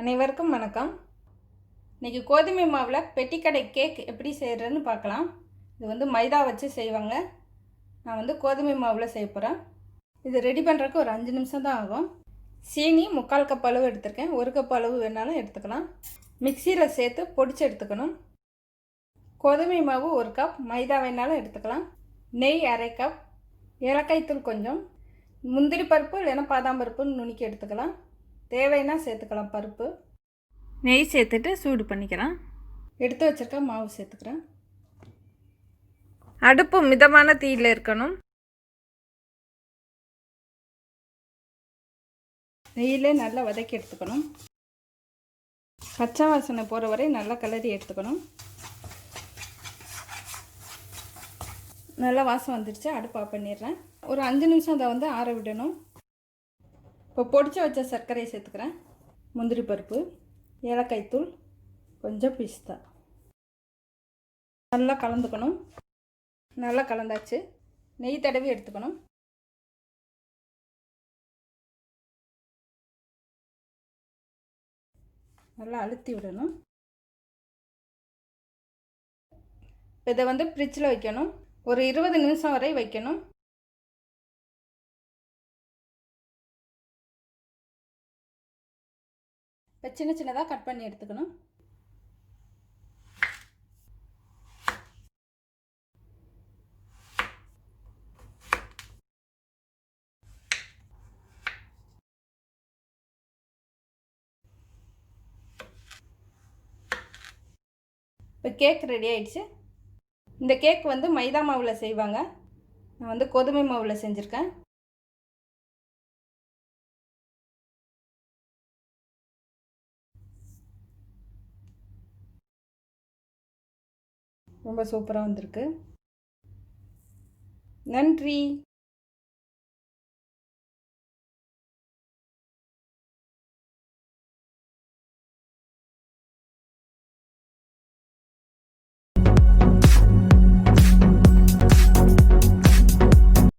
அனைவருக்கும் வணக்கம். இன்றைக்கி கோதுமை மாவில் பெட்டிக்கடை கேக் எப்படி செய்கிறதுன்னு பார்க்கலாம். இது வந்து மைதா வச்சு செய்வாங்க. நான் கோதுமை மாவில் செய்ய போகிறேன். இது ரெடி பண்ணுறதுக்கு ஒரு 5 நிமிஷம் தான் ஆகும். சீனி 3/4 கப் அளவு எடுத்திருக்கேன். 1 கப் அளவு வேணாலும் எடுத்துக்கலாம். மிக்சியில் சேர்த்து பொடிச்சு எடுத்துக்கணும். கோதுமை மாவு 1 கப், மைதா வேணாலும் எடுத்துக்கலாம். நெய் 1/2 கப், ஏலக்காய் தூள் கொஞ்சம், முந்திரி பருப்பு இல்லைன்னா பாதாம் பருப்புன்னு நுணுக்கி எடுத்துக்கலாம். தேவைன்னா சேர்த்துக்கலாம் பருப்பு. நெய் சேர்த்துட்டு சூடு பண்ணிக்கலாம். எடுத்து வச்சுருக்க மாவு சேர்த்துக்கிறேன். அடுப்பு மிதமான தீயில் இருக்கணும். நெய்யிலே நல்லா வதக்கி எடுத்துக்கணும். பச்சை வாசனை போகிற வரை நல்லா கிளறி எடுத்துக்கணும். நல்லா வாசம் வந்துடுச்சு. அடுப்பு ஆஃப் பண்ணிடுறேன். ஒரு 5 நிமிஷம் அதை ஆற விடணும். இப்போ பொடிச்சு வச்ச சர்க்கரையை சேர்த்துக்கிறேன். முந்திரி பருப்பு, ஏலக்காய் தூள், கொஞ்சம் பிஸ்தா. நல்லா கலந்துக்கணும். நல்லா கலந்தாச்சு. நெய் தடவி எடுத்துக்கணும். நல்லா அழுத்தி விடணும். இதை ஃப்ரிட்ஜில் வைக்கணும். ஒரு 20 நிமிஷம் வரை வைக்கணும். இப்போ சின்ன சின்னதாக கட் பண்ணி எடுத்துக்கணும். இப்போ கேக் ரெடி ஆயிடுச்சு. இந்த கேக் மைதா மாவில் செய்வாங்க. நான் கோதுமை மாவில் செஞ்சுருக்கேன். ரொம்ப சூப்பராக வந்திருக்கு. நன்றி.